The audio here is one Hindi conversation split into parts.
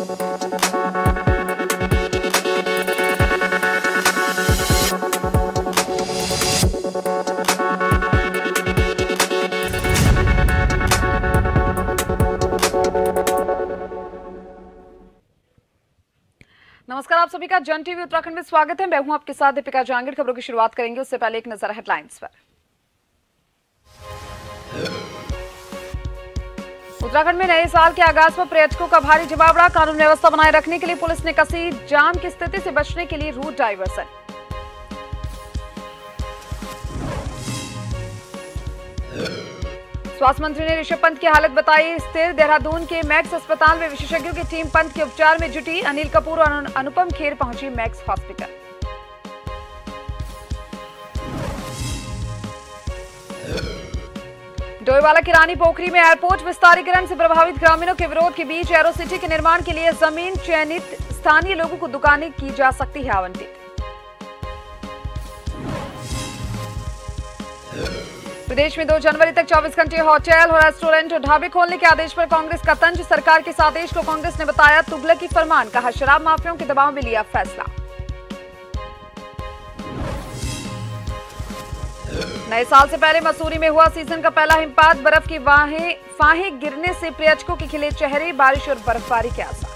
नमस्कार, आप सभी का जन टीवी उत्तराखंड में स्वागत है। मैं हूं आपके साथ दीपिका जहांगीर। खबरों की शुरुआत करेंगे उससे पहले एक नजर हेडलाइंस पर। उत्तराखंड में नए साल के आगाज पर पर्यटकों का भारी जमावड़ा। कानून व्यवस्था बनाए रखने के लिए पुलिस ने कसी जाम की स्थिति से बचने के लिए रूट डाइवर्सन। स्वास्थ्य मंत्री ने ऋषभ पंत की हालत बताई स्थिर। देहरादून के मैक्स अस्पताल में विशेषज्ञों की टीम पंत के उपचार में जुटी। अनिल कपूर और अनुपम खेर पहुंची मैक्स हॉस्पिटल। डोईवाला की रानी पोखरी में एयरपोर्ट विस्तारीकरण से प्रभावित ग्रामीणों के विरोध के बीच एरो सिटी के निर्माण के लिए जमीन चयनित। स्थानीय लोगों को दुकानें की जा सकती है आवंटित। प्रदेश में 2 जनवरी तक 24 घंटे होटल और रेस्टोरेंट और ढाबे खोलने के आदेश पर कांग्रेस का तंज। सरकार के इस आदेश को कांग्रेस ने बताया तुगलकी फरमान। कहा शराब माफियाओं के दबाव में लिया फैसला। नए साल से पहले मसूरी में हुआ सीजन का पहला हिमपात। बर्फ की फाहें गिरने से पर्यटकों के खिले चेहरे। बारिश और बर्फबारी के आसार।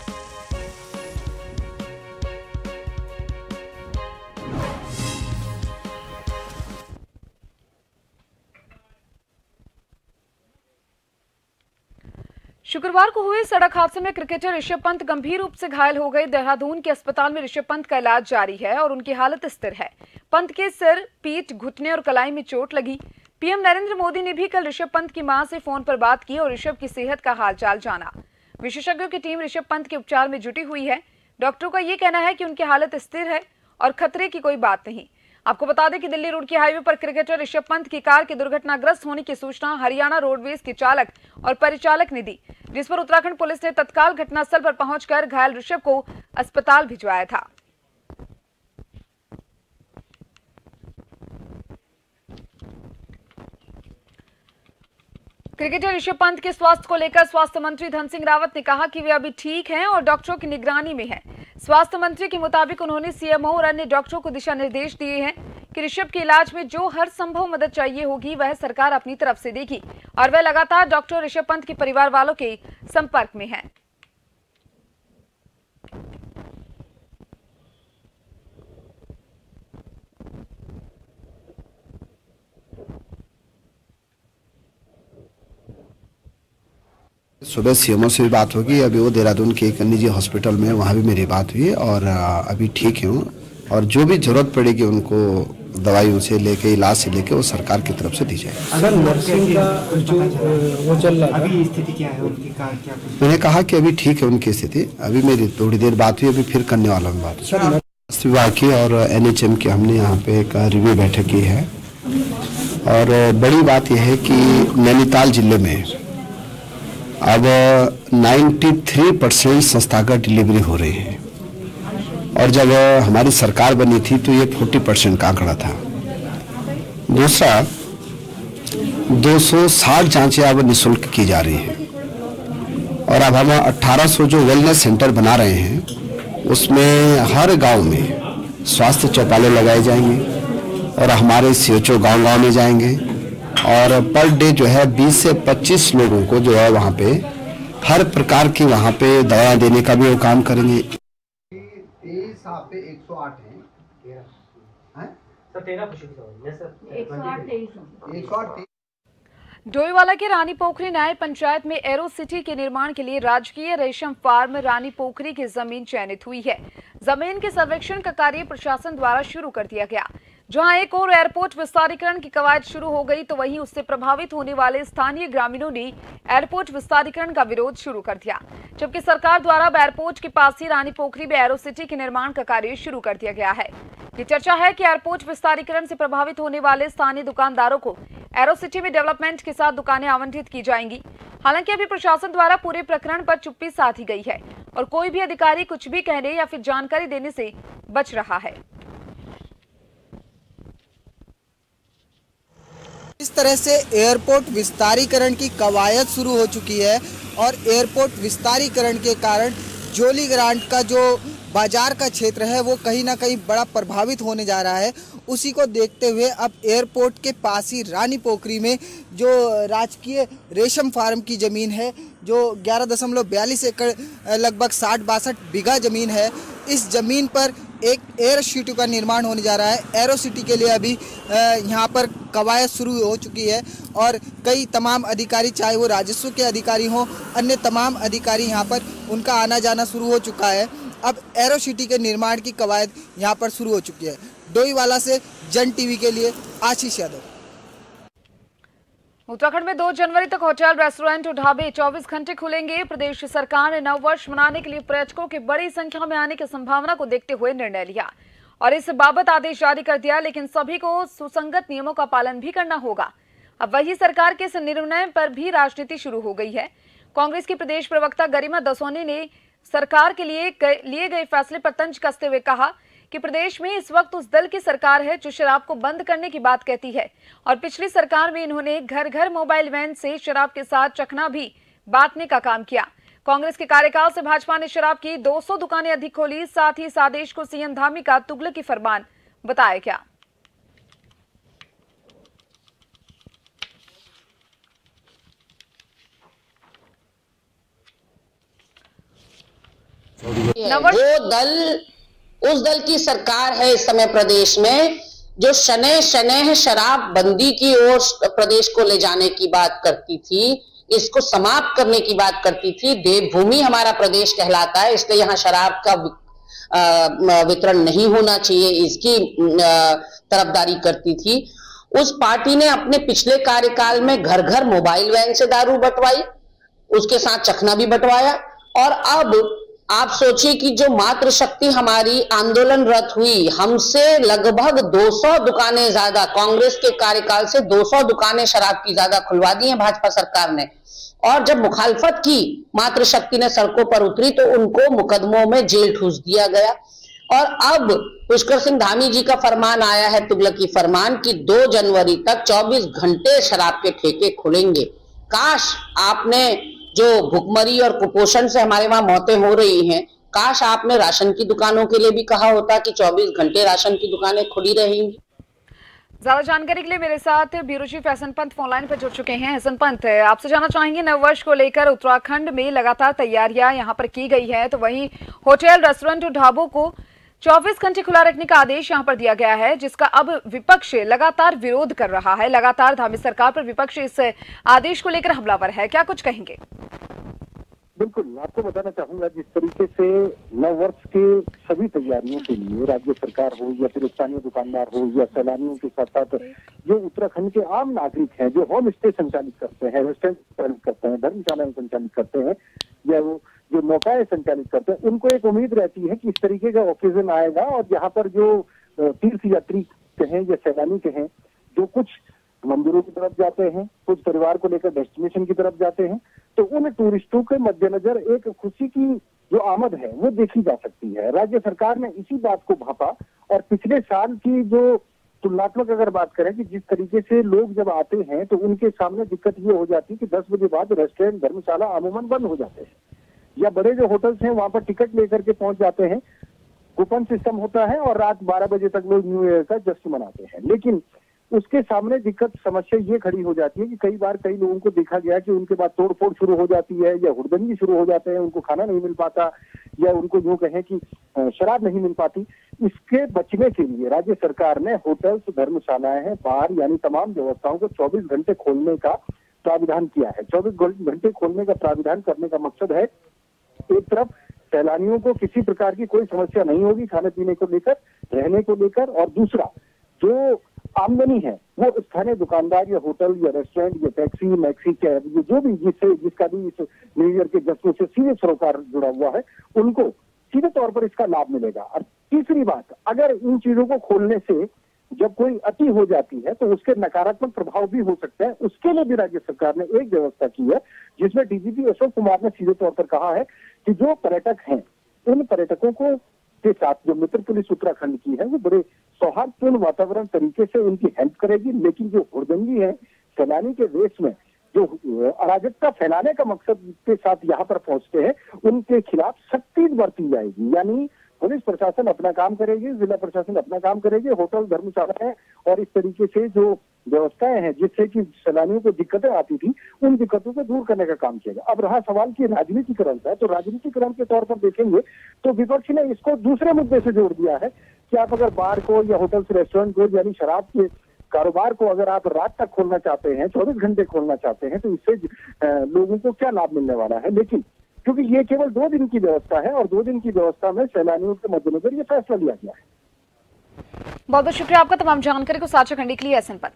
शुक्रवार को हुए सड़क हादसे में क्रिकेटर ऋषभ पंत गंभीर रूप से घायल हो गए। देहरादून के अस्पताल में ऋषभ पंत का इलाज जारी है और उनकी हालत स्थिर है। पंत के सिर, पीठ, घुटने और कलाई में चोट लगी। पीएम नरेंद्र मोदी ने भी कल ऋषभ पंत की मां से फोन पर बात की और ऋषभ की सेहत का हालचाल जाना। विशेषज्ञों की टीम ऋषभ पंत के उपचार में जुटी हुई है। डॉक्टरों का यह कहना है कि उनकी हालत स्थिर है और खतरे की कोई बात नहीं। आपको बता दें कि दिल्ली रुड़की हाईवे पर क्रिकेटर ऋषभ पंत की कार के दुर्घटनाग्रस्त होने की सूचना हरियाणा रोडवेज के चालक और परिचालक ने दी, जिस पर उत्तराखंड पुलिस ने तत्काल घटनास्थल पर पहुंचकर घायल ऋषभ को अस्पताल भिजवाया था। क्रिकेटर ऋषभ पंत के स्वास्थ्य को लेकर स्वास्थ्य मंत्री धन सिंह रावत ने कहा कि वे अभी ठीक हैं और डॉक्टरों की निगरानी में हैं। स्वास्थ्य मंत्री के मुताबिक उन्होंने सीएमओ और अन्य डॉक्टरों को दिशा निर्देश दिए हैं कि ऋषभ के इलाज में जो हर संभव मदद चाहिए होगी वह सरकार अपनी तरफ से देगी और वह लगातार डॉक्टर ऋषभ पंत के परिवार वालों के संपर्क में है। सुबह सीएमओ से भी बात होगी। अभी वो देहरादून के एक निजी हॉस्पिटल में, वहाँ भी मेरी बात हुई और अभी ठीक हूँ और जो भी जरूरत पड़ेगी उनको दवाइयों से लेके, इलाज से लेके वो सरकार की तरफ से दी जाएगी। अगर नर्सिंग का जो वो चल रहा है, अभी स्थिति क्या है उनकी? क्या मैंने कहा कि अभी ठीक है उनकी स्थिति। अभी मेरी थोड़ी देर बात हुई, अभी फिर करने वाला हूँ बात। स्वास्थ्य विभाग की और NHM की हमने यहाँ पे एक रिव्यू बैठक की है और बड़ी बात यह है कि नैनीताल जिले में अब 93% संस्थागत डिलीवरी हो रही है और जब हमारी सरकार बनी थी तो ये 40% का आंकड़ा था। दूसरा, 260 जांचें अब निःशुल्क की जा रही हैं और अब हम 1800 जो वेलनेस सेंटर बना रहे हैं उसमें हर गांव में स्वास्थ्य चौपाले लगाए जाएंगे और हमारे CHO गांव-गांव में जाएंगे और पर डे जो है 20 से 25 लोगों को जो है वहाँ पे हर प्रकार की वहाँ पे दवाएं देने का भी वो काम करेंगे। 23 आप पे 108 है सर, 108। डोईवाला के रानी पोखरी न्याय पंचायत में एरो सिटी के निर्माण के लिए राजकीय रेशम फार्म रानी पोखरी की जमीन चयनित हुई है। जमीन के सर्वेक्षण का कार्य प्रशासन द्वारा शुरू कर दिया गया। जहां एक और एयरपोर्ट विस्तारीकरण की कवायद शुरू हो गई तो वहीं उससे प्रभावित होने वाले स्थानीय ग्रामीणों ने एयरपोर्ट विस्तारीकरण का विरोध शुरू कर दिया, जबकि सरकार द्वारा एयरपोर्ट के पास ही रानी पोखरी में एरो सिटी के निर्माण का कार्य शुरू कर दिया गया है। ये चर्चा है कि एयरपोर्ट विस्तारीकरण से प्रभावित होने वाले स्थानीय दुकानदारों को एरो सिटी में डेवलपमेंट के साथ दुकानें आवंटित की जाएंगी। हालांकि अभी प्रशासन द्वारा पूरे प्रकरण पर चुप्पी साधी गई है और कोई भी अधिकारी कुछ भी कहने या फिर जानकारी देने से बच रहा है। इस तरह से एयरपोर्ट विस्तारीकरण की कवायद शुरू हो चुकी है और एयरपोर्ट विस्तारीकरण के कारण जोली ग्रांट का जो बाजार का क्षेत्र है वो कहीं ना कहीं बड़ा प्रभावित होने जा रहा है। उसी को देखते हुए अब एयरपोर्ट के पास ही रानी पोखरी में जो राजकीय रेशम फार्म की ज़मीन है, जो 11.42 एकड़ लगभग 60-62 बीघा ज़मीन है, इस ज़मीन पर एक एयर सिटी का निर्माण होने जा रहा है। एरो सिटी के लिए अभी यहाँ पर कवायद शुरू हो चुकी है और कई तमाम अधिकारी, चाहे वो राजस्व के अधिकारी हों, अन्य तमाम अधिकारी यहाँ पर उनका आना जाना शुरू हो चुका है। अब एरो सिटी के निर्माण की कवायद यहाँ पर शुरू हो चुकी है। डोईवाला से जन टीवी के लिए आशीष यादव। उत्तराखंड में 2 जनवरी तक होटल, रेस्टोरेंट और ढाबे 24 घंटे खुलेंगे। प्रदेश सरकार ने नववर्ष मनाने के लिए पर्यटकों की बड़ी संख्या में आने की संभावना को देखते हुए निर्णय लिया और इस बाबत आदेश जारी कर दिया, लेकिन सभी को सुसंगत नियमों का पालन भी करना होगा। अब वही सरकार के इस निर्णय पर भी राजनीति शुरू हो गई है। कांग्रेस की प्रदेश प्रवक्ता गरिमा दसोनी ने सरकार के लिए गए फैसले पर तंज कसते हुए कहा कि प्रदेश में इस वक्त उस दल की सरकार है जो शराब को बंद करने की बात कहती है और पिछली सरकार में इन्होंने घर घर मोबाइल वैन से शराब के साथ चखना भी बांटने का काम किया। कांग्रेस के कार्यकाल से भाजपा ने शराब की 200 दुकानें अधिक खोली। साथ ही इस आदेश को सीएम धामी का तुगलकी फरमान बताया गया। उस दल की सरकार है इस समय प्रदेश में जो शनै शनै शराब बंदी की ओर प्रदेश को ले जाने की बात करती थी, इसको समाप्त करने की बात करती थी। देवभूमि हमारा प्रदेश कहलाता है, इसलिए यहाँ शराब का वितरण नहीं होना चाहिए, इसकी तरफदारी करती थी। उस पार्टी ने अपने पिछले कार्यकाल में घर घर मोबाइल वैन से दारू बंटवाई, उसके साथ चखना भी बंटवाया और अब आप सोचिए कि जो मातृशक्ति हमारी आंदोलनरत हुई, हमसे लगभग 200 दुकानें ज्यादा, कांग्रेस के कार्यकाल से 200 दुकानें शराब की ज्यादा खुलवा दी हैं भाजपा सरकार ने। और जब मुखालफत की मातृशक्ति ने सड़कों पर उतरी तो उनको मुकदमों में जेल ठूस दिया गया। और अब पुष्कर सिंह धामी जी का फरमान आया है, तुगलकी फरमान, कि 2 जनवरी तक 24 घंटे शराब के ठेके खुलेंगे। काश आपने जो भुखमरी और कुपोषण से हमारे वहां मौतें हो रही हैं, काश आपने राशन की दुकानों के लिए भी कहा होता कि 24 घंटे राशन की दुकानें खुली रहेंगी। ज्यादा जानकारी के लिए मेरे साथ bureau chief Hasan Pant phone line पर जुड़ चुके हैं। हसन पंत, आपसे जानना चाहेंगे, नववर्ष को लेकर उत्तराखंड में लगातार तैयारियां यहां पर की गई है, तो वहीं होटल, रेस्टोरेंट और ढाबों को 24 घंटे खुला रखने का आदेश यहां पर दिया गया है, जिसका अब विपक्ष लगातार विरोध कर रहा है। लगातार धामी सरकार पर विपक्ष इस आदेश को लेकर हमलावर है, क्या कुछ कहेंगे? बिल्कुल, आपको बताना चाहूंगा, जिस तरीके से नववर्ष के सभी तैयारियों के लिए राज्य सरकार हो या फिर स्थानीय दुकानदार हो या सैलानियों के साथ साथ जो उत्तराखंड के आम नागरिक हैं, जो होम स्टे संचालित करते हैं, रेस्टोरेंट संचालित करते हैं, धर्मशालाएं संचालित करते हैं या वो जो नौकाएं संचालित करते हैं, उनको एक उम्मीद रहती है कि इस तरीके का ऑक्सीजन आएगा और यहाँ पर जो तीर्थ यात्री कहें या सैलानी कहें, जो कुछ मंदिरों की तरफ जाते हैं, कुछ परिवार को लेकर डेस्टिनेशन की तरफ जाते हैं, तो उन टूरिस्टों के मद्देनजर एक खुशी की जो आमद है वो देखी जा सकती है। राज्य सरकार ने इसी बात को भांपा और पिछले साल की जो तुलनात्मक अगर बात करें कि जिस तरीके से लोग जब आते हैं तो उनके सामने दिक्कत ये हो जाती है कि 10 बजे बाद रेस्टोरेंट, धर्मशाला अमूमन बंद हो जाते हैं या बड़े जो होटल्स हैं वहां पर टिकट लेकर के पहुंच जाते हैं, कूपन सिस्टम होता है और रात 12 बजे तक लोग न्यू ईयर का जश्न मनाते हैं। लेकिन उसके सामने दिक्कत समस्या ये खड़ी हो जाती है कि कई बार कई लोगों को देखा गया कि उनके बाद तोड़फोड़ शुरू हो जाती है या हुड़दंगी शुरू हो जाते हैं, उनको खाना नहीं मिल पाता या उनको यूं कहें कि शराब नहीं मिल पाती। इसके बचने के लिए राज्य सरकार ने होटल्स, धर्मशालाएं हैं, बार यानी तमाम व्यवस्थाओं को 24 घंटे खोलने का प्राविधान किया है। 24 घंटे खोलने का प्राविधान करने का मकसद है, एक तरफ सैलानियों को किसी प्रकार की कोई समस्या नहीं होगी खाने पीने को लेकर, रहने को लेकर, और दूसरा जो आमदनी है वो स्थानीय दुकानदार या होटल या रेस्टोरेंट या टैक्सी, मैक्सी, कैब, जो भी जिसका भी इस न्यू ईयर के जश्न से सीधे सरोकार जुड़ा हुआ है, उनको सीधे तौर पर इसका लाभ मिलेगा। और तीसरी बात, अगर इन चीजों को खोलने से जब कोई अति हो जाती है तो उसके नकारात्मक प्रभाव भी हो सकते हैं। उसके लिए भी राज्य सरकार ने एक व्यवस्था की है जिसमें डीजीपी अशोक कुमार ने सीधे तौर पर कहा है कि जो पर्यटक हैं उन पर्यटकों को के साथ जो मित्र पुलिस उत्तराखंड की है वो बड़े सौहार्दपूर्ण वातावरण तरीके से उनकी हेल्प करेगी, लेकिन जो हुड़दंगी है सैलानी के वेश में जो अराजकता फैलाने का मकसद के साथ यहाँ पर पहुंचते हैं, उनके खिलाफ सख्ती बरती जाएगी। यानी पुलिस प्रशासन अपना काम करेगी, जिला प्रशासन अपना काम करेगी, होटल धर्मशालाएं और इस तरीके से जो व्यवस्थाएं हैं जिससे कि सैलानियों को दिक्कतें आती थी, उन दिक्कतों को दूर करने का काम किया गया। अब रहा सवाल की राजनीतिकरण का, तो राजनीतिकरण के तौर पर देखेंगे तो विपक्ष ने इसको दूसरे मुद्दे से जोड़ दिया है कि आप अगर बार को या होटल्स रेस्टोरेंट को यानी शराब के कारोबार को अगर आप रात तक खोलना चाहते हैं, 24 घंटे खोलना चाहते हैं, तो इससे लोगों को क्या लाभ मिलने वाला है। लेकिन क्योंकि ये केवल 2 दिन की व्यवस्था है और 2 दिन की व्यवस्था में सैलानियों के मद्देनजर ये फैसला लिया गया है। बहुत बहुत शुक्रिया आपका तमाम जानकारी को साझा करने के लिए एसएन पर।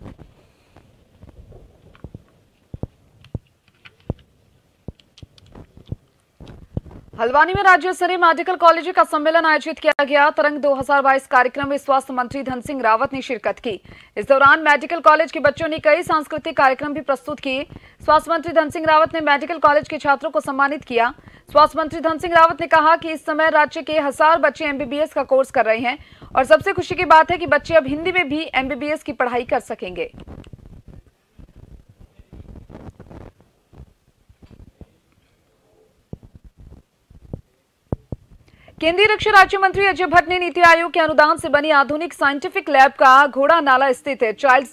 हल्द्वानी में राज्य स्तरीय मेडिकल कॉलेज का सम्मेलन आयोजित किया गया। तरंग 2022 कार्यक्रम में स्वास्थ्य मंत्री धन सिंह रावत ने शिरकत की। इस दौरान मेडिकल कॉलेज के बच्चों ने कई सांस्कृतिक कार्यक्रम भी प्रस्तुत किए। स्वास्थ्य मंत्री धन सिंह रावत ने मेडिकल कॉलेज के छात्रों को सम्मानित किया। स्वास्थ्य मंत्री धन सिंह रावत ने कहा कि इस समय राज्य के 1000 बच्चे एमबीबीएस का कोर्स कर रहे हैं और सबसे खुशी की बात है कि बच्चे अब हिंदी में भी एमबीबीएस की पढ़ाई कर सकेंगे। केंद्रीय रक्षा राज्य मंत्री अजय भट्ट ने नीति आयोग के अनुदान से बनी आधुनिक साइंटिफिक लैब का घोड़ा नाला स्थित चाइल्ड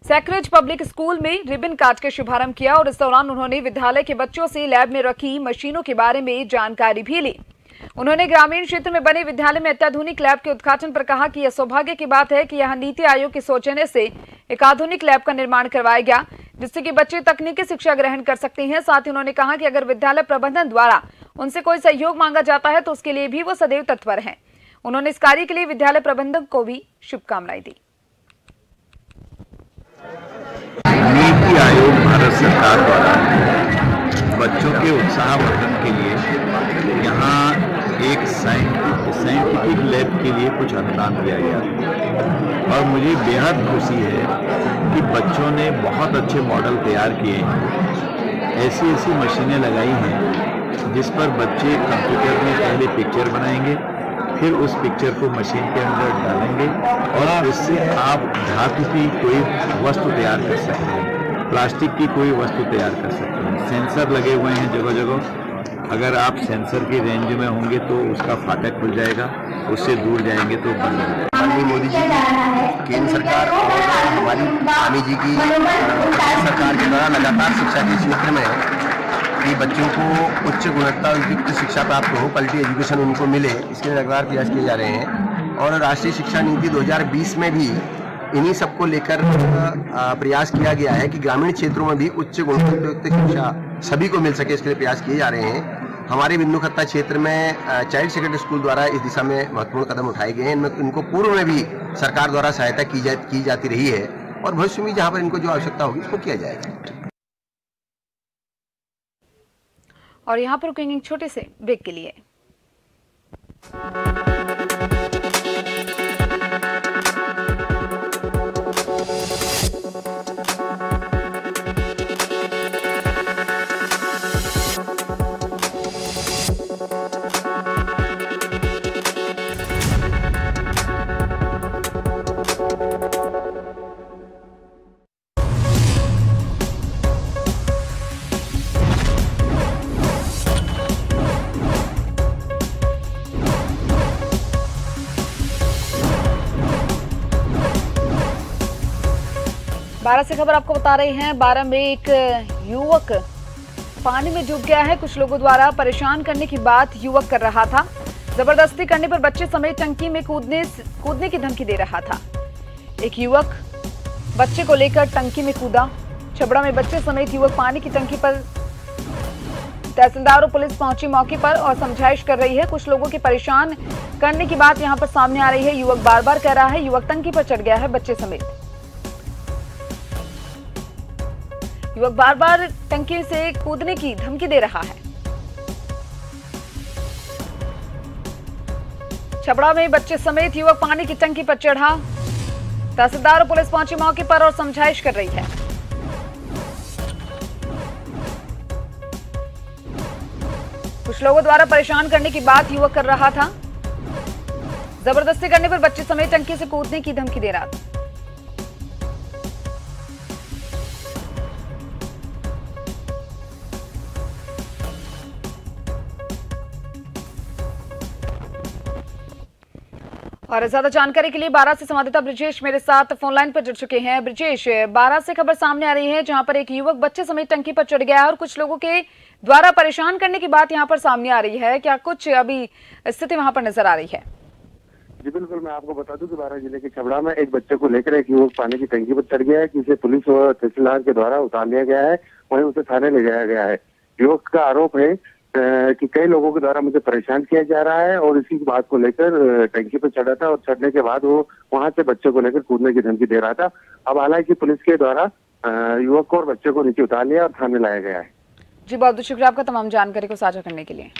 सेक्रेज पब्लिक स्कूल में रिबन काट के शुभारंभ किया और इस दौरान उन्होंने विद्यालय के बच्चों से लैब में रखी मशीनों के बारे में जानकारी भी ली। उन्होंने ग्रामीण क्षेत्र में बने विद्यालय में अत्याधुनिक लैब के उद्घाटन पर कहा कि यह सौभाग्य की बात है कि यहां नीति आयोग के सौजन्य से एक आधुनिक लैब का निर्माण करवाया गया, जिससे कि बच्चे तकनीकी शिक्षा ग्रहण कर सकते हैं। साथ ही उन्होंने कहा कि अगर विद्यालय प्रबंधन द्वारा उनसे कोई सहयोग मांगा जाता है तो उसके लिए भी वो सदैव तत्पर हैं। उन्होंने इस कार्य के लिए विद्यालय प्रबंधक को भी शुभकामनाएं दी। नीति आयोग भारत सरकार द्वारा बच्चों के उत्साहवर्धन के लिए यहाँ एक साइंटिफिक लैब के लिए कुछ अनुदान दिया गया और मुझे बेहद खुशी है कि बच्चों ने बहुत अच्छे मॉडल तैयार किए हैं। ऐसी मशीनें लगाई हैं जिस पर बच्चे कंप्यूटर में पहले पिक्चर बनाएंगे, फिर उस पिक्चर को मशीन के अंदर डालेंगे और उससे आप धातु की कोई वस्तु तैयार कर सकते हैं, प्लास्टिक की कोई वस्तु तैयार कर सकते हैं। सेंसर लगे हुए हैं जगह जगह, अगर आप सेंसर की रेंज में होंगे तो उसका फाटक खुल जाएगा, उससे दूर जाएंगे तो बंद हो जाएगा। माननीय मोदी जी की, केंद्र सरकार और हमारी स्वामी जी की सरकार के द्वारा लगातार शिक्षा के क्षेत्र में कि बच्चों को उच्च गुणवत्ता युक्त शिक्षा प्राप्त हो, क्वालिटी एजुकेशन उनको मिले, इसके लिए लगातार प्रयास किए जा रहे हैं। और राष्ट्रीय शिक्षा नीति 2020 में भी इन्हीं सबको लेकर प्रयास किया गया है कि ग्रामीण क्षेत्रों में भी उच्च गुणवत्ता युक्त शिक्षा सभी को मिल सके, इसके लिए प्रयास किए जा रहे हैं। हमारे बिंदु खत्ता क्षेत्र में चाइल्ड सेक्रेटरी स्कूल द्वारा इस दिशा में महत्वपूर्ण कदम उठाए गए हैं। इनको पूर्व में भी सरकार द्वारा सहायता की जाती रही है और भविष्य में जहाँ पर इनको जो आवश्यकता होगी उसको किया जाएगा। और यहाँ पर रुकेंगे एक छोटे से ब्रेक के लिए। बारह से खबर आपको बता रहे हैं। 12 में एक युवक पानी में डूब गया है। कुछ लोगों द्वारा परेशान करने की बात युवक कर रहा था। जबरदस्ती करने पर बच्चे समेत टंकी में कूदने की धमकी दे रहा था। एक युवक बच्चे को लेकर टंकी में कूदा। छबड़ा में बच्चे समेत युवक पानी की टंकी पर, तहसीलदार और पुलिस पहुंची मौके पर और समझाइश कर रही है। कुछ लोगों के परेशान करने की बात यहां पर सामने आ रही है। युवक बार बार कह रहा है, युवक टंकी पर चढ़ गया है बच्चे समेत। युवक बार बार टंकी से कूदने की धमकी दे रहा है। छबड़ा में बच्चे समेत युवक पानी की टंकी पर चढ़ा। तहसीलदार और पुलिस पहुंची मौके पर और समझाइश कर रही है। कुछ लोगों द्वारा परेशान करने की बात युवक कर रहा था। जबरदस्ती करने पर बच्चे समेत टंकी से कूदने की धमकी दे रहा था। और ज्यादा जानकारी के लिए बारा से संवाददाता ब्रिजेश मेरे साथ फोन लाइन पर जुड़ चुके हैं। ब्रिजेश, बारा से खबर सामने आ रही है जहां पर एक युवक बच्चे समेत टंकी पर चढ़ गया है और कुछ लोगों के द्वारा परेशान करने की बात यहां पर सामने आ रही है। क्या कुछ अभी स्थिति वहां पर नजर आ रही है? जी बिल्कुल, मैं आपको बता दूं कि बारा जिले के छबड़ा में एक बच्चे को लेकर एक युवक पानी की टंकी पर चढ़ गया है, जिसे पुलिस और तहसीलदार के द्वारा उतार लिया गया है, वहीं उसे थाने ले जाया गया है। युवक का आरोप है कि कई लोगों के द्वारा मुझे परेशान किया जा रहा है और इसी बात को लेकर टंकी पर चढ़ा था और चढ़ने के बाद वो वहां से बच्चे को लेकर कूदने की धमकी दे रहा था। अब हालांकि पुलिस के द्वारा युवक को और बच्चे को नीचे उतार लिया और थाने लाया गया है। जी, बहुत बहुत शुक्रिया आपका तमाम जानकारी को साझा करने के लिए।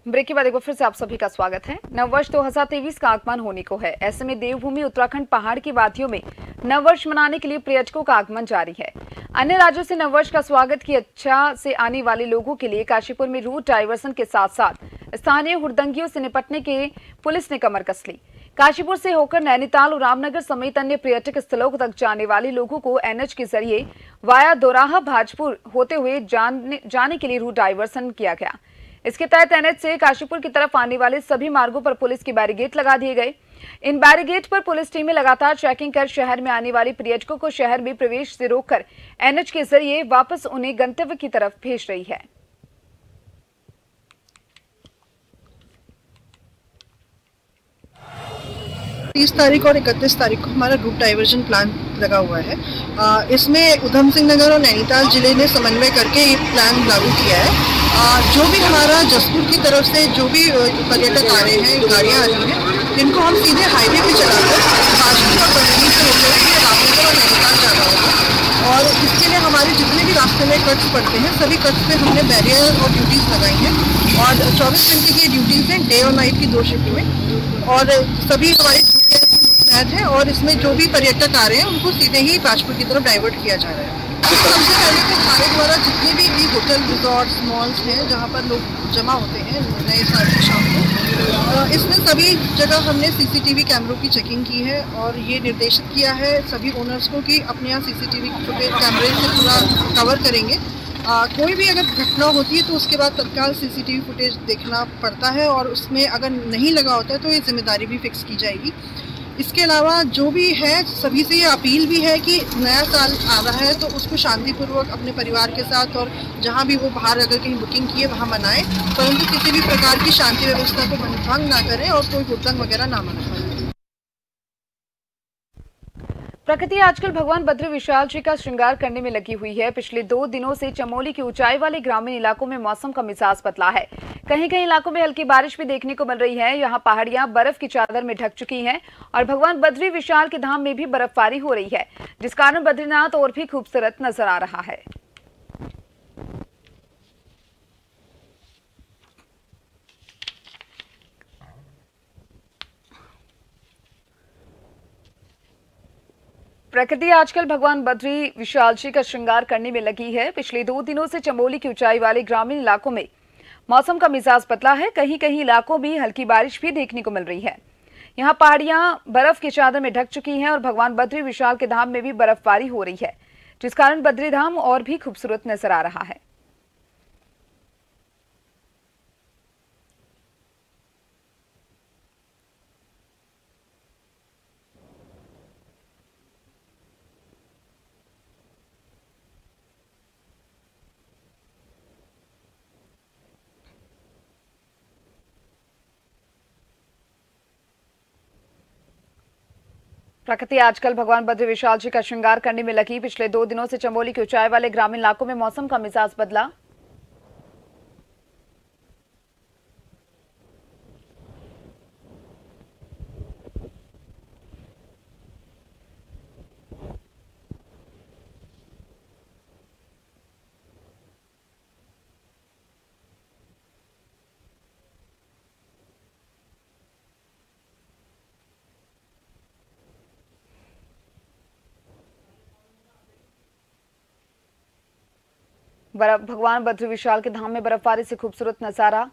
ब्रेक के बाद एक बार फिर से आप सभी का स्वागत है। नववर्ष 2023 का आगमन होने को है। ऐसे में देवभूमि उत्तराखंड पहाड़ की वादियों में नववर्ष मनाने के लिए पर्यटकों का आगमन जारी है। अन्य राज्यों से नववर्ष का स्वागत की इच्छा से आने वाले लोगों के लिए काशीपुर में रूट डाइवर्सन के साथ साथ स्थानीय हुड़दंगियों से निपटने के पुलिस ने कमर कस ली। काशीपुर से होकर नैनीताल और रामनगर समेत अन्य पर्यटक स्थलों तक जाने वाले लोगों को एनएच के जरिए वाया दोराहा भाजपुर होते हुए जाने के लिए रूट डाइवर्सन किया गया। इसके तहत एनएच से काशीपुर की तरफ आने वाले सभी मार्गों पर पुलिस के बैरिकेड लगा दिए गए। इन बैरिकेड पर पुलिस टीमें लगातार चेकिंग कर शहर में आने वाले पर्यटकों को शहर में प्रवेश से रोककर एनएच के जरिए वापस उन्हें गंतव्य की तरफ भेज रही है। 30 तारीख और 31 तारीख को हमारा रूट डाइवर्जन प्लान लगा हुआ है। इसमें उधम सिंह नगर और नैनीताल जिले ने समन्वय करके ये प्लान लागू किया है। जो भी हमारा जसपुर की तरफ से जो भी पर्यटक आ रहे हैं, गाड़ियाँ आ रही हैं, इनको हम सीधे हाईवे पे चलाकर भाजपुर और बरेली से होते हुए रामनगर और नैनीताल जाना होगा। और इसके लिए हमारे जितने भी रास्ते में कट्स पड़ते हैं, सभी कट्स पे हमने बैरियर और ड्यूटीज़ लगाई हैं और 24 घंटे की ड्यूटीज़ हैं, डे और नाइट की 2 शिफ्ट में। और सभी हमारे मुस्तैद है और इसमें जो भी पर्यटक आ रहे हैं उनको सीधे ही भाजपुर की तरफ डाइवर्ट किया जा रहा है। सबसे पहले तो हमारे द्वारा जितने भी होटल रिजॉर्ट्स मॉल्स हैं जहाँ पर लोग जमा होते हैं नए साल की शाम को, इसमें सभी जगह हमने सीसीटीवी कैमरों की चेकिंग की है और ये निर्देशित किया है सभी ओनर्स को कि अपने यहाँ सीसीटीवी फुटेज कैमरे से पूरा कवर करेंगे। कोई भी अगर घटना होती है तो उसके बाद तत्काल सीसीटीवी फुटेज देखना पड़ता है और उसमें अगर नहीं लगा होता है तो ये जिम्मेदारी भी फिक्स की जाएगी। इसके अलावा जो भी है सभी से ये अपील भी है कि नया साल आ रहा है तो उसको शांतिपूर्वक अपने परिवार के साथ और जहां भी वो बाहर अगर कहीं बुकिंग की है वहां मनाएं, परंतु किसी भी प्रकार की शांति व्यवस्था को भंग ना करें और कोई हुड़दंग वगैरह ना मनाएं। प्रकृति आजकल भगवान बद्री विशाल जी का श्रृंगार करने में लगी हुई है। पिछले 2 दिनों से चमोली की ऊंचाई वाले ग्रामीण इलाकों में मौसम का मिजाज बदला है। कहीं कहीं इलाकों में हल्की बारिश भी देखने को मिल रही है। यहाँ पहाड़ियां बर्फ की चादर में ढक चुकी हैं और भगवान बद्री विशाल के धाम में भी बर्फबारी हो रही है, जिस कारण बद्रीनाथ और भी खूबसूरत नजर आ रहा है। प्रकृति आजकल भगवान बद्री विशाल जी का श्रृंगार करने में लगी है। पिछले 2 दिनों से चमोली की ऊंचाई वाले ग्रामीण इलाकों में मौसम का मिजाज बदला है। कहीं कहीं इलाकों में हल्की बारिश भी देखने को मिल रही है। यहाँ पहाड़ियां बर्फ की चादर में ढक चुकी हैं और भगवान बद्री विशाल के धाम में भी बर्फबारी हो रही है, जिस कारण बद्री धाम और भी खूबसूरत नजर आ रहा है। प्रकृति आजकल भगवान बद्री विशाल जी का श्रृंगार करने में लगी। पिछले 2 दिनों से चमोली की ऊंचाई वाले ग्रामीण इलाकों में मौसम का मिजाज बदला। भगवान बद्री विशाल के धाम में बर्फबारी से खूबसूरत नजारा।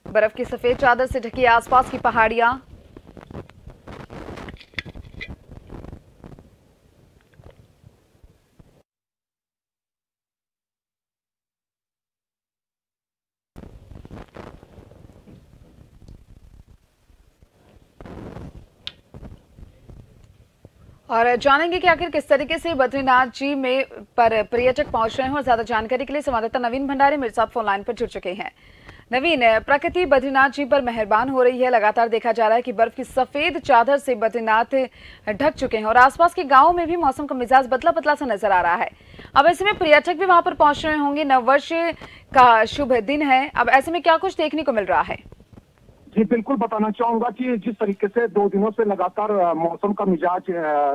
बर्फ की सफेद चादर से ढकी आसपास की पहाड़ियां। और जानेंगे कि आखिर किस तरीके से बद्रीनाथ जी में पर पर्यटक पहुंच रहे हैं और ज्यादा जानकारी के लिए संवाददाता नवीन भंडारी मेरे साथ फोन लाइन पर जुड़ चुके हैं। नवीन, प्रकृति बद्रीनाथ जी पर मेहरबान हो रही है। लगातार देखा जा रहा है कि बर्फ की सफेद चादर से बद्रीनाथ ढक चुके हैं और आसपास के गांवों में भी मौसम का मिजाज बदला बदला सा नजर आ रहा है। अब ऐसे में पर्यटक भी वहां पर पहुंच रहे होंगे, नववर्ष का शुभ दिन है। अब ऐसे में क्या कुछ देखने को मिल रहा है? जी बिल्कुल, बताना चाहूंगा कि जिस तरीके से 2 दिनों से लगातार मौसम का मिजाज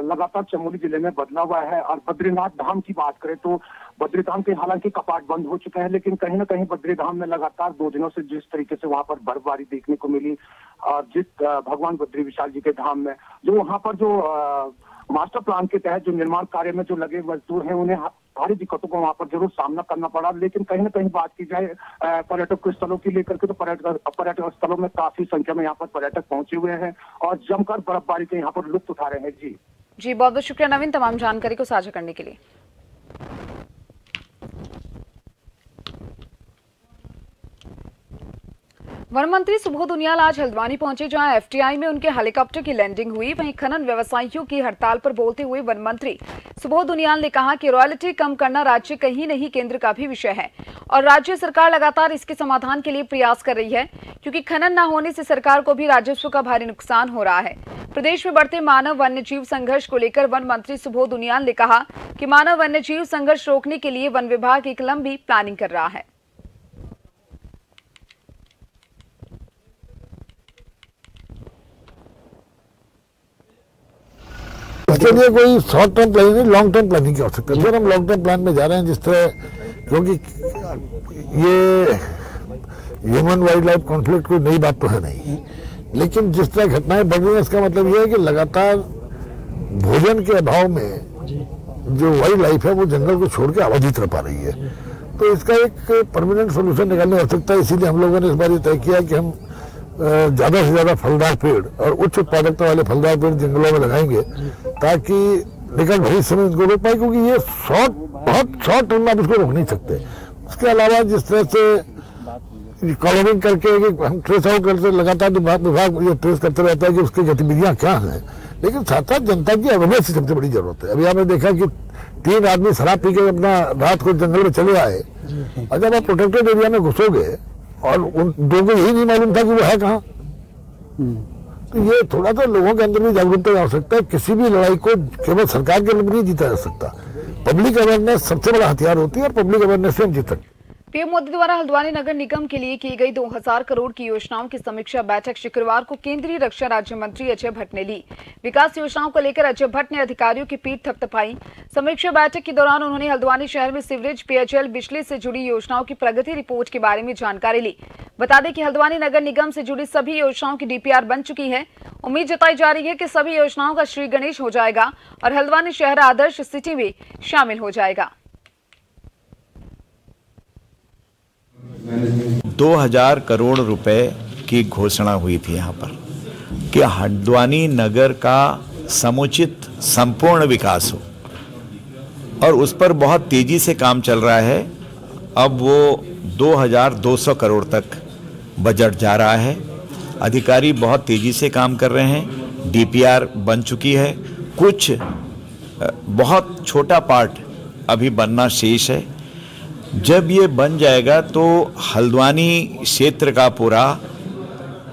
लगातार चमोली जिले में बदला हुआ है। और बद्रीनाथ धाम की बात करें तो बद्री धाम के हालांकि कपाट बंद हो चुके हैं, लेकिन कहीं ना कहीं बद्री धाम में लगातार 2 दिनों से जिस तरीके से वहां पर बर्फबारी देखने को मिली, और जिस भगवान बद्री विशाल जी के धाम में जो वहां पर जो मास्टर प्लान के तहत जो निर्माण कार्य में जो लगे मजदूर हैं, उन्हें भारी दिक्कतों को वहां पर जरूर सामना करना पड़ा। लेकिन कहीं ना कहीं बात की जाए पर्यटक स्थलों की लेकर के तो पर्यटक स्थलों में काफी संख्या में यहाँ पर पर्यटक पहुंचे हुए हैं और जमकर बर्फबारी के यहाँ पर लुत्फ उठा रहे हैं। जी बहुत बहुत शुक्रिया नवीन, तमाम जानकारी को साझा करने के लिए। वन मंत्री सुबोध उनियाल आज हल्द्वानी पहुंचे, जहां एफटीआई में उनके हेलीकॉप्टर की लैंडिंग हुई। वहीं खनन व्यवसायियों की हड़ताल पर बोलते हुए वन मंत्री सुबोध उनियाल ने कहा कि रॉयल्टी कम करना राज्य कहीं नहीं केंद्र का भी विषय है और राज्य सरकार लगातार इसके समाधान के लिए प्रयास कर रही है, क्योंकि खनन न होने से सरकार को भी राजस्व का भारी नुकसान हो रहा है। प्रदेश में बढ़ते मानव वन्य जीव संघर्ष को लेकर वन मंत्री सुबोध उनियाल ने कहा कि मानव वन्य जीव संघर्ष रोकने के लिए वन विभाग एक लंबी प्लानिंग कर रहा है। इसके लिए कोई शॉर्ट टर्म प्लानिंग नहीं, लॉन्ग टर्म प्लानिंग की आवश्यकता है। हम लॉन्ग टर्म प्लान में जा रहे हैं, जिस तरह, क्योंकि ये ह्यूमन वाइल्ड लाइफ कॉन्फ्लिक्ट कोई नई बात तो है नहीं, लेकिन जिस तरह घटनाएं बढ़ रही हैं इसका मतलब ये है कि लगातार भोजन के अभाव में जो वाइल्ड लाइफ है वो जंगल को छोड़ के आबादी तरफ आ रही है। तो इसका एक परमानेंट सोल्यूशन निकालने की आवश्यकता है। इसीलिए हम लोगों ने इस बार ये तय किया कि हम ज्यादा से ज्यादा फलदार पेड़ और उच्च उत्पादकता वाले फलदार पेड़ जंगलों में लगाएंगे, ताकि निकट भविष्य में इनको रोक पाए, क्योंकि ये बहुत शॉर्ट टर्म में आप इसको रोक नहीं सकते। उसके अलावा जिस तरह से कॉलोनिंग करके हम ट्रेस आउट करते, लगातार विभाग ये ट्रेस करते रहता है कि उसकी गतिविधियां क्या हैं, लेकिन साथ साथ जनता की अवेयरनेस की सबसे बड़ी जरूरत है। अभी आपने देखा कि 3 आदमी शराब पी के अपना रात को जंगल में चले आए, और जब आप प्रोटेक्टेड एरिया में घुसोगे और उन 2 को यही नहीं मालूम था कि वो है कहाँ, तो ये थोड़ा सा लोगों के अंदर भी जागरूकता की आवश्यकता है। किसी भी लड़ाई को केवल सरकार के लिए नहीं जीता जा सकता, पब्लिक अवेयरनेस सबसे बड़ा हथियार होती है और पब्लिक अवेयरनेस से हम जीत सकते हैं। पीएम मोदी द्वारा हल्द्वानी नगर निगम के लिए की गई 2000 करोड़ की योजनाओं की समीक्षा बैठक शुक्रवार को केंद्रीय रक्षा राज्य मंत्री अजय भट्ट ने ली। विकास योजनाओं को लेकर अजय भट्ट ने अधिकारियों की पीठ थपथपाई। समीक्षा बैठक के दौरान उन्होंने हल्द्वानी शहर में सीवरेज, पेयजल, बिजली से जुड़ी योजनाओं की प्रगति रिपोर्ट के बारे में जानकारी ली। बता दें कि हल्द्वानी नगर निगम से जुड़ी सभी योजनाओं की डीपीआर बन चुकी है। उम्मीद जताई जा रही है कि सभी योजनाओं का श्री गणेश हो जाएगा और हल्द्वानी शहर आदर्श सिटी में शामिल हो जाएगा। 2000 करोड़ रुपए की घोषणा हुई थी यहाँ पर कि हल्द्वानी नगर का समुचित संपूर्ण विकास हो, और उस पर बहुत तेजी से काम चल रहा है। अब वो 2200 करोड़ तक बजट जा रहा है। अधिकारी बहुत तेजी से काम कर रहे हैं। डीपीआर बन चुकी है, कुछ बहुत छोटा पार्ट अभी बनना शेष है। जब ये बन जाएगा तो हल्द्वानी क्षेत्र का पूरा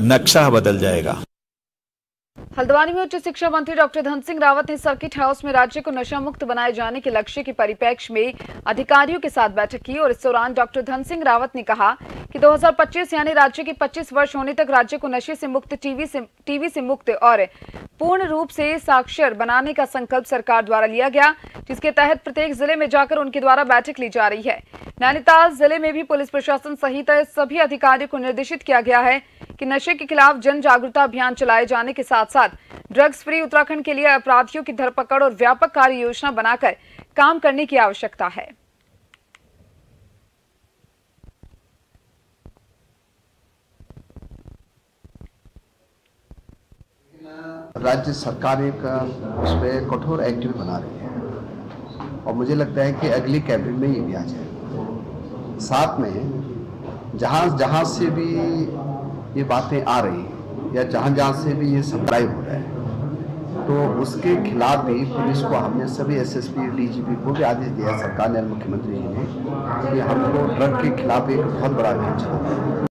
नक्शा बदल जाएगा। हल्द्वानी में उच्च शिक्षा मंत्री डॉक्टर धन सिंह रावत ने सर्किट हाउस में राज्य को नशा मुक्त बनाए जाने के लक्ष्य के परिप्रेक्ष्य में अधिकारियों के साथ बैठक की और इस दौरान डॉक्टर धन सिंह रावत ने कहा कि 2025 यानी राज्य के 25 वर्ष होने तक राज्य को नशे से मुक्त, टीबी से मुक्त और पूर्ण रूप से साक्षर बनाने का संकल्प सरकार द्वारा लिया गया, जिसके तहत प्रत्येक जिले में जाकर उनके द्वारा बैठक ली जा रही है। नैनीताल जिले में भी पुलिस प्रशासन सहित सभी अधिकारियों को निर्देशित किया गया है कि नशे के खिलाफ जन जागरूकता अभियान चलाए जाने के साथ साथ ड्रग्स फ्री उत्तराखंड के लिए अपराधियों की धरपकड़ और व्यापक कार्य योजना बनाकर काम करने की आवश्यकता है। राज्य सरकार एक उस पर कठोर एक्ट बना रही है और मुझे लगता है कि अगली कैबिनेट में ये भी आ जाए। साथ में जहां से भी ये बातें आ रही या जहां से भी ये सब्सक्राइब हो रहा है तो उसके खिलाफ भी पुलिस को हमने सभी एसएसपी डीजीपी को भी आदेश दिया सरकार ने, मुख्यमंत्री जी ने, कि हमको ड्रग के खिलाफ एक बहुत बड़ा अभियान चलाना है।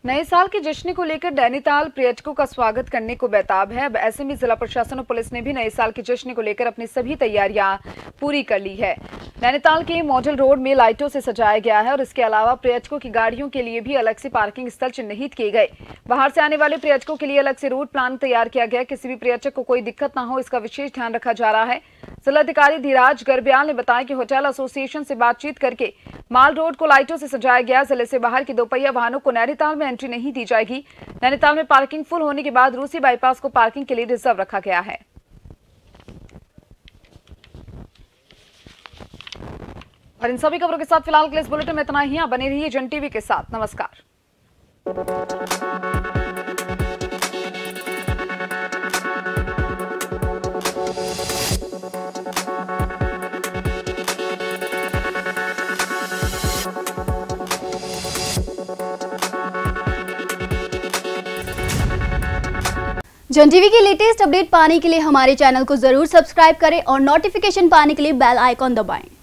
नए साल के जश्न को लेकर नैनीताल पर्यटकों का स्वागत करने को बेताब है। अब ऐसे में जिला प्रशासन और पुलिस ने भी नए साल के जश्न को लेकर अपनी सभी तैयारियां पूरी कर ली है। नैनीताल के मॉडल रोड में लाइटों से सजाया गया है और इसके अलावा पर्यटकों की गाड़ियों के लिए भी अलग से पार्किंग स्थल चिन्हित किए गए। बाहर से आने वाले पर्यटकों के लिए अलग से रूट प्लान तैयार किया गया। किसी भी पर्यटक को कोई दिक्कत न हो, इसका विशेष ध्यान रखा जा रहा है। जिलाधिकारी धीराज गर्ब्याल ने बताया कि होटल एसोसिएशन से बातचीत करके माल रोड को लाइटों से सजाया गया। जिले से बाहर की दोपहिया वाहनों को नैनीताल में एंट्री नहीं दी जाएगी। नैनीताल में पार्किंग फुल होने के बाद रूसी बाईपास को पार्किंग के लिए रिजर्व रखा गया है। और इन सभी खबरों के साथ फिलहाल के इस बुलेटिन में इतना ही। बने रहिए जन टीवी के साथ। नमस्कार। जन टीवी की लेटेस्ट अपडेट पाने के लिए हमारे चैनल को जरूर सब्सक्राइब करें और नोटिफिकेशन पाने के लिए बेल आइकॉन दबाएं।